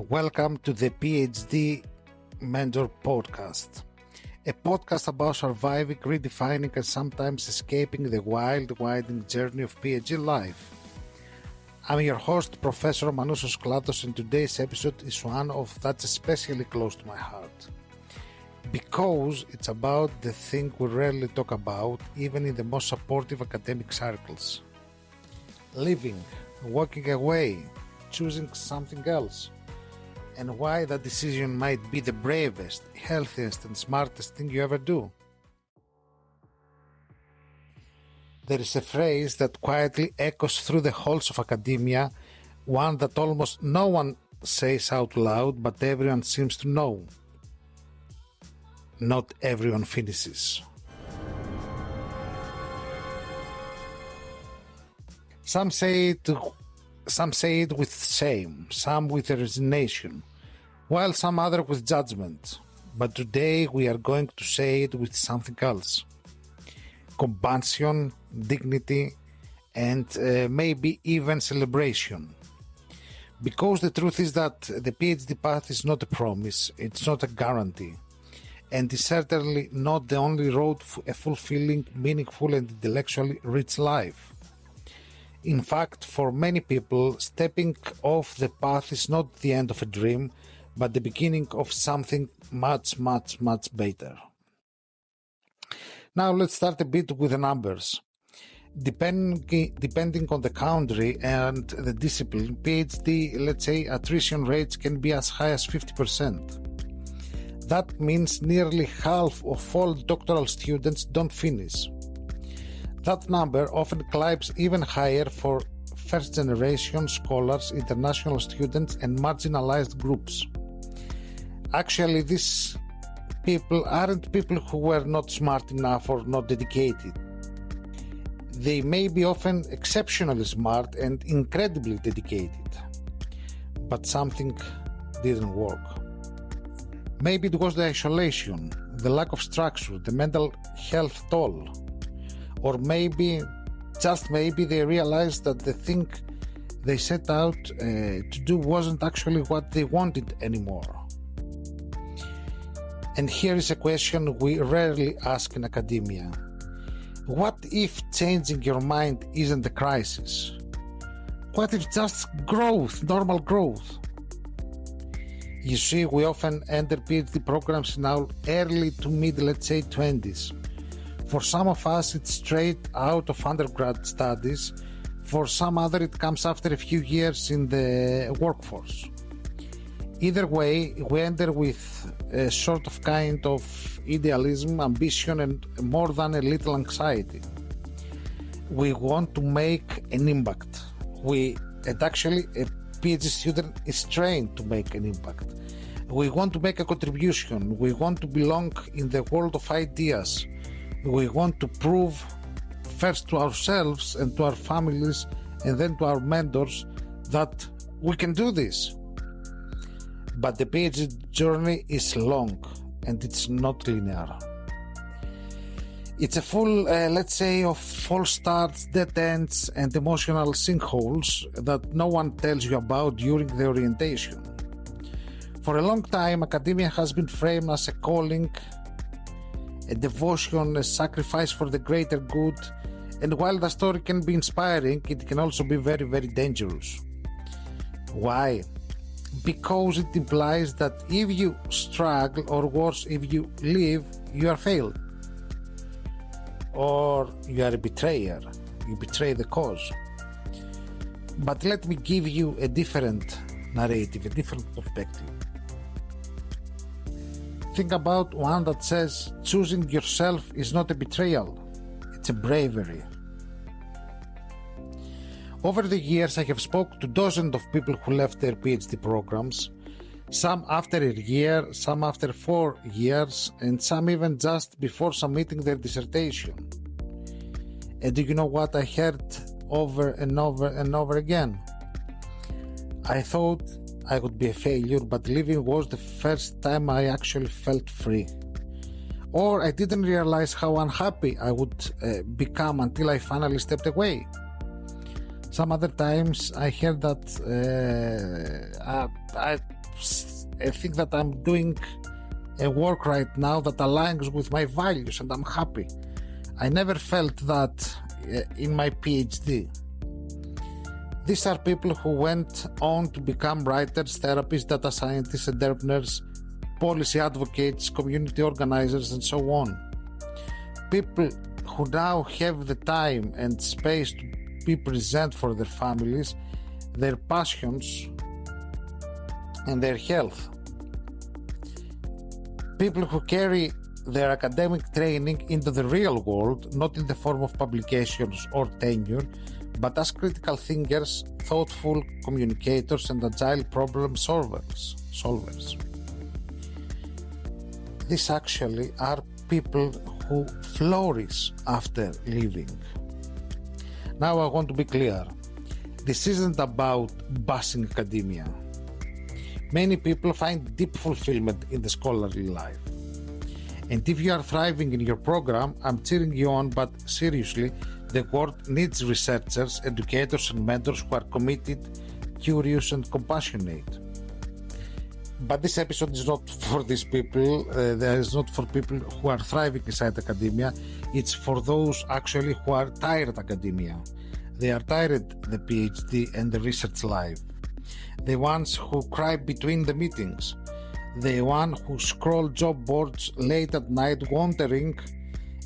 Welcome to the PhD Mentor Podcast, a podcast about surviving, redefining, and sometimes escaping the wild, winding journey of PhD life. I'm your host, Professor Manousos Klados, and today's episode is one of that's especially close to my heart. Because it's about the thing we rarely talk about, even in the most supportive academic circles. Living, walking away, choosing something else. And why that decision might be the bravest, healthiest, and smartest thing you ever do. There is a phrase that quietly echoes through the halls of academia, one that almost no one says out loud, but everyone seems to know. Not everyone finishes. Some say it with shame, some with resignation, while some other with judgment. But today we are going to say it with something else. Compassion, dignity, and maybe even celebration. Because the truth is that the PhD path is not a promise, it's not a guarantee, and is certainly not the only road to a fulfilling, meaningful, and intellectually rich life. In fact, for many people, stepping off the path is not the end of a dream, but the beginning of something much, much, much better. Now let's start a bit with the numbers. Depending on the country and the discipline, PhD, let's say, attrition rates can be as high as 50%. That means nearly half of all doctoral students don't finish. That number often climbs even higher for first-generation scholars, international students, and marginalized groups. Actually, these people aren't people who were not smart enough or not dedicated. They may be often exceptionally smart and incredibly dedicated, but something didn't work. Maybe it was the isolation, the lack of structure, the mental health toll. Or maybe, just maybe, they realized that the thing they set out to do wasn't actually what they wanted anymore. And here is a question we rarely ask in academia. What if changing your mind isn't a crisis? What if just growth, normal growth? You see, we often enter PhD programs in our early to mid, let's say, 20s. For some of us, it's straight out of undergrad studies. For some other, it comes after a few years in the workforce. Either way, we enter with a sort of kind of idealism, ambition, and more than a little anxiety. We want to make an impact. And actually, a PhD student is trained to make an impact. We want to make a contribution. We want to belong in the world of ideas. We want to prove first to ourselves and to our families and then to our mentors that we can do this. But the PhD journey is long and it's not linear. It's a full, let's say, of false starts, dead ends, and emotional sinkholes that no one tells you about during the orientation. For a long time, academia has been framed as a calling, a devotion, a sacrifice for the greater good, and while the story can be inspiring, it can also be very, very dangerous. Why? Because it implies that if you struggle, or worse, if you leave, you are failed. Or you are a betrayer, you betray the cause. But let me give you a different narrative, a different perspective. Think about one that says choosing yourself is not a betrayal, it's a bravery. Over the years, I have spoken to dozens of people who left their PhD programs, some after a year, some after 4 years, and some even just before submitting their dissertation. And do you know what I heard over and over and over again? I thought I would be a failure, but leaving was the first time I actually felt free. Or I didn't realize how unhappy I would become until I finally stepped away. Some other times I heard that think that I'm doing a work right now that aligns with my values and I'm happy. I never felt that in my PhD. These are people who went on to become writers, therapists, data scientists, entrepreneurs, policy advocates, community organizers, and so on. People who now have the time and space to be present for their families, their passions, and their health. People who carry their academic training into the real world, not in the form of publications or tenure, but as critical thinkers, thoughtful communicators, and agile problem solvers. These actually are people who flourish after leaving. Now I want to be clear. This isn't about bashing academia. Many people find deep fulfillment in the scholarly life. And if you are thriving in your program, I'm cheering you on, but seriously, the world needs researchers, educators, and mentors who are committed, curious, and compassionate. But this episode is not for these people. There is not for people who are thriving inside academia. It's for those actually who are tired of academia. They are tired of the PhD and the research life. The ones who cry between the meetings. The one who scroll job boards late at night wondering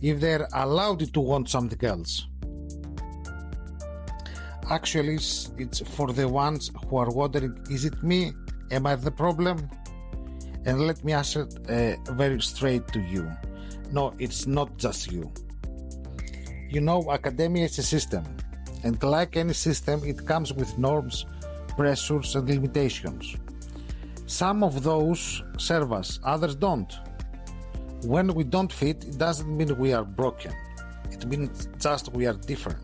if they're allowed to want something else. Actually, it's for the ones who are wondering, is it me? Am I the problem? And let me answer very straight to you. No, it's not just you. You know, academia is a system. And like any system, it comes with norms, pressures, and limitations. Some of those serve us, others don't. When we don't fit, it doesn't mean we are broken. It means just we are different.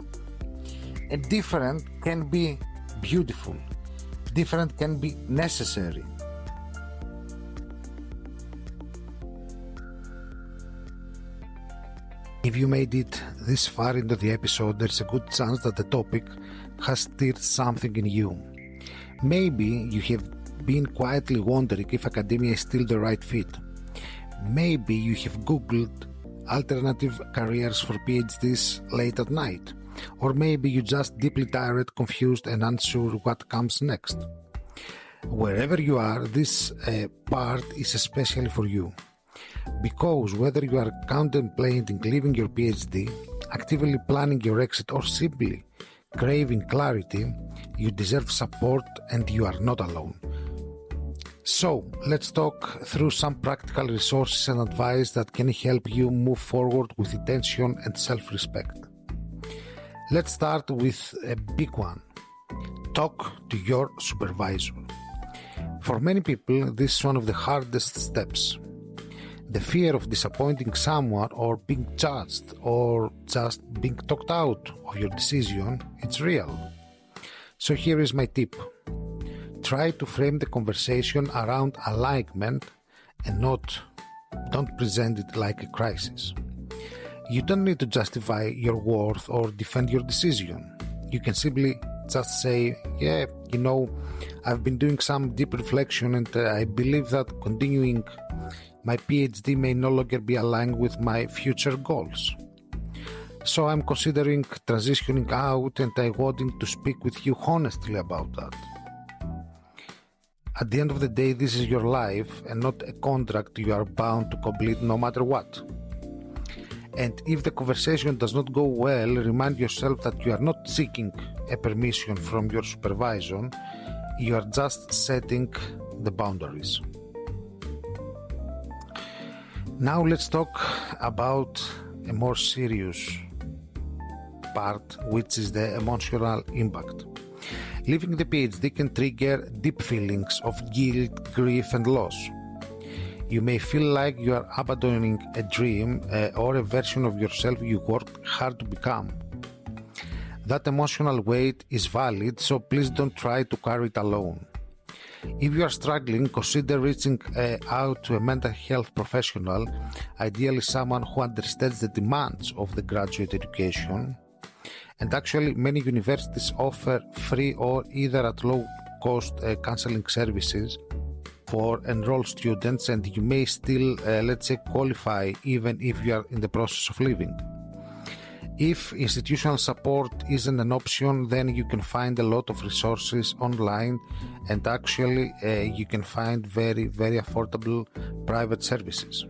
And different can be beautiful. Different can be necessary. If you made it this far into the episode, there's a good chance that the topic has stirred something in you. Maybe you have been quietly wondering if academia is still the right fit. Maybe you have Googled alternative careers for PhDs late at night. Or maybe you're just deeply tired, confused, and unsure what comes next. Wherever you are, this part is especially for you. Because whether you are contemplating leaving your PhD, actively planning your exit, or simply craving clarity, you deserve support and you are not alone. So, let's talk through some practical resources and advice that can help you move forward with intention and self-respect. Let's start with a big one. Talk to your supervisor. For many people, this is one of the hardest steps. The fear of disappointing someone or being judged or just being talked out of your decision, it's real. So here is my tip. Try to frame the conversation around alignment and don't present it like a crisis. You don't need to justify your worth or defend your decision. You can simply just say, yeah, I've been doing some deep reflection and I believe that continuing my PhD may no longer be aligned with my future goals. So I'm considering transitioning out and I wanting to speak with you honestly about that. At the end of the day, this is your life and not a contract you are bound to complete no matter what. And if the conversation does not go well, remind yourself that you are not seeking a permission from your supervisor, you are just setting the boundaries. Now let's talk about a more serious part, which is the emotional impact. Leaving the PhD can trigger deep feelings of guilt, grief, and loss. You may feel like you are abandoning a dream or a version of yourself you worked hard to become. That emotional weight is valid, so please don't try to carry it alone. If you are struggling, consider reaching out to a mental health professional, ideally someone who understands the demands of the graduate education. And actually, many universities offer free or either at low cost counseling services for enrolled students, and you may still, qualify even if you are in the process of leaving. If institutional support isn't an option, then you can find a lot of resources online, and actually you can find very, very affordable private services.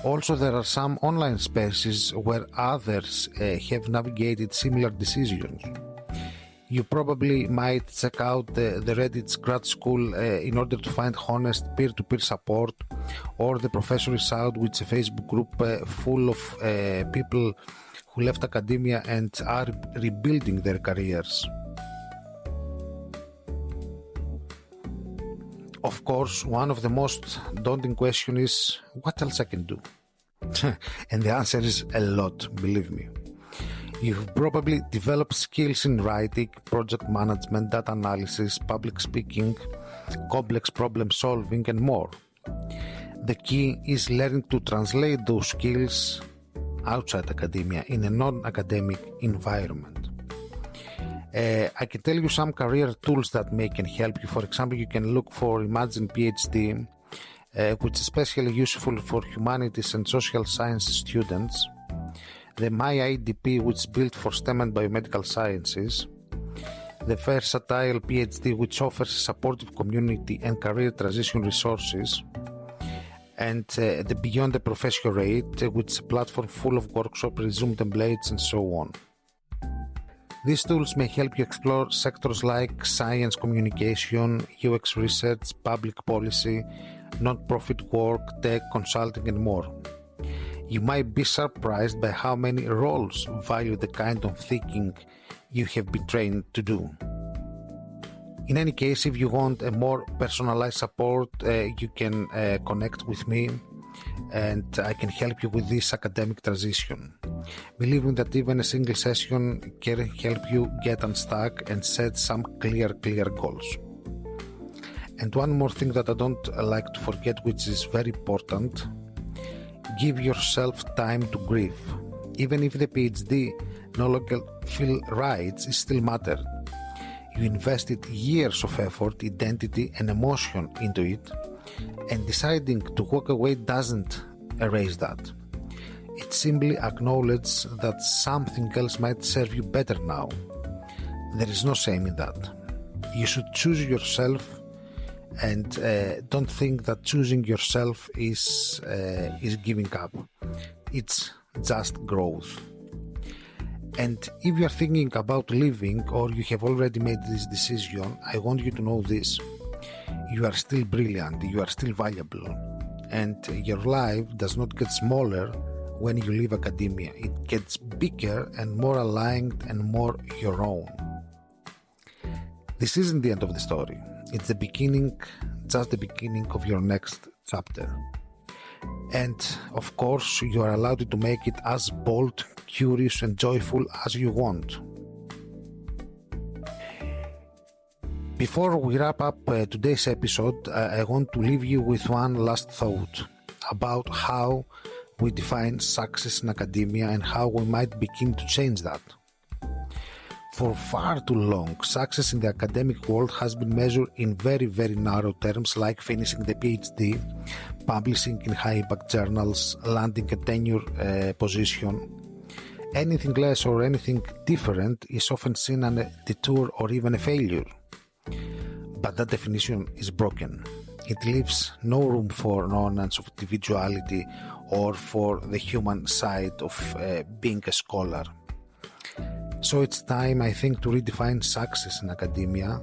Also, there are some online spaces where others have navigated similar decisions. You probably might check out the Reddit's grad school in order to find honest peer-to-peer support, or the Professor is Out, which is a Facebook group full of people who left academia and are rebuilding their careers. Of course, one of the most daunting questions is, what else I can do? And the answer is a lot, believe me. You've probably developed skills in writing, project management, data analysis, public speaking, complex problem solving, and more. The key is learning to translate those skills outside academia in a non-academic environment. I can tell you some career tools that can help you. For example, you can look for Imagine PhD, which is especially useful for humanities and social science students. The MyIDP, which is built for STEM and biomedical sciences. The Versatile PhD, which offers a supportive community and career transition resources. And the Beyond the Professorate, which is a platform full of workshops, resume templates, and so on. These tools may help you explore sectors like science communication, UX research, public policy, non-profit work, tech, consulting, and more. You might be surprised by how many roles value the kind of thinking you have been trained to do. In any case, if you want a more personalized support, you can connect with me, and I can help you with this academic transition. Believing that even a single session can help you get unstuck and set some clear goals. And one more thing that I don't like to forget, which is very important: give yourself time to grieve. Even if the PhD no longer feel right, it still matters. You invested years of effort, identity, and emotion into it, and deciding to walk away doesn't erase that. It simply acknowledges that something else might serve you better now. There is no shame in that. You should choose yourself, and don't think that choosing yourself is giving up. It's just growth. And if you are thinking about leaving, or you have already made this decision, I want you to know this: you are still brilliant, you are still valuable, and your life does not get smaller when you leave academia. It gets bigger and more aligned and more your own. This isn't the end of the story. It's the beginning, just the beginning of your next chapter. And of course, you are allowed to make it as bold, curious, and joyful as you want. Before we wrap up today's episode, I want to leave you with one last thought about how we define success in academia and how we might begin to change that. For far too long, success in the academic world has been measured in very, very narrow terms, like finishing the PhD, publishing in high-impact journals, landing a tenure position. Anything less or anything different is often seen as a detour or even a failure. But that definition is broken. It leaves no room for nuance of individuality or for the human side of being a scholar. So it's time, I think, to redefine success in academia,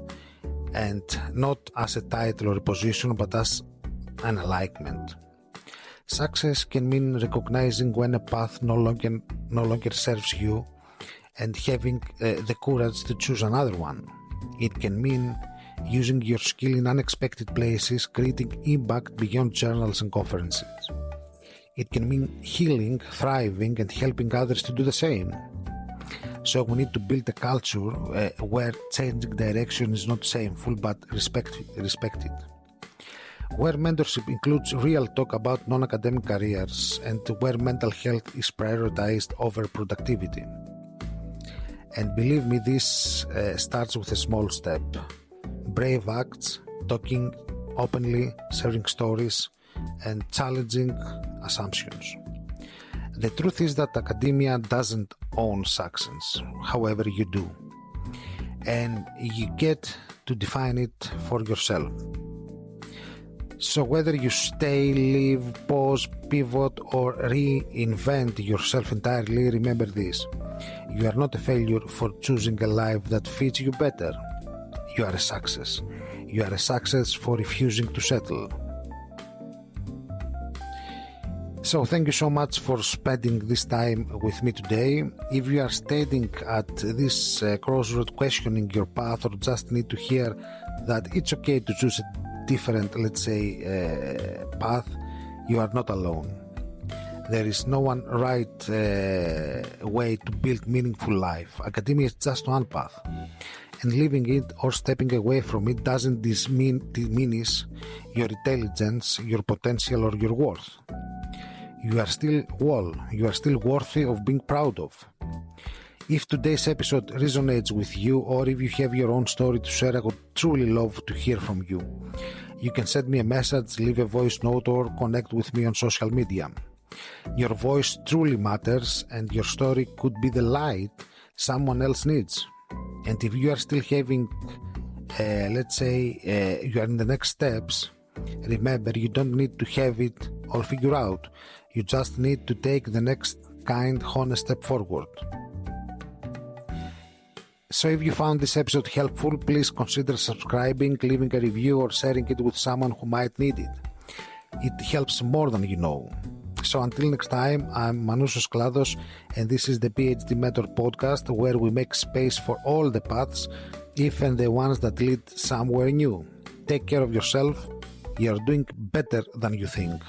and not as a title or a position, but as an alignment. Success can mean recognizing when a path no longer serves you and having the courage to choose another one. It can mean using your skill in unexpected places, creating impact beyond journals and conferences. It can mean healing, thriving, and helping others to do the same. So we need to build a culture where changing direction is not shameful but respected. Where mentorship includes real talk about non-academic careers, and where mental health is prioritized over productivity. And believe me, this starts with a small step. Brave acts, talking openly, sharing stories, and challenging assumptions. The truth is that academia doesn't own success, however you do, and you get to define it for yourself. So whether you stay, leave, pause, pivot, or reinvent yourself entirely, remember this: you are not a failure for choosing a life that fits you better. You are a success. You are a success for refusing to settle. So thank you so much for spending this time with me today. If you are standing at this crossroad questioning your path, or just need to hear that it's okay to choose a different, path, you are not alone. There is no one right way to build meaningful life. Academia is just one path, and leaving it or stepping away from it doesn't diminish your intelligence, your potential, or your worth. You are still whole. You are still worthy of being proud of. If today's episode resonates with you, or if you have your own story to share, I would truly love to hear from you. You can send me a message, leave a voice note, or connect with me on social media. Your voice truly matters, and your story could be the light someone else needs. And if you are still having, you are in the next steps, remember, you don't need to have it all figured out. You just need to take the next kind, honest step forward. So if you found this episode helpful, please consider subscribing, leaving a review, or sharing it with someone who might need it. It helps more than you know. So until next time, I'm Manousos Klados, and this is the PhD Mentor podcast, where we make space for all the paths, even the ones that lead somewhere new. Take care of yourself. You're doing better than you think.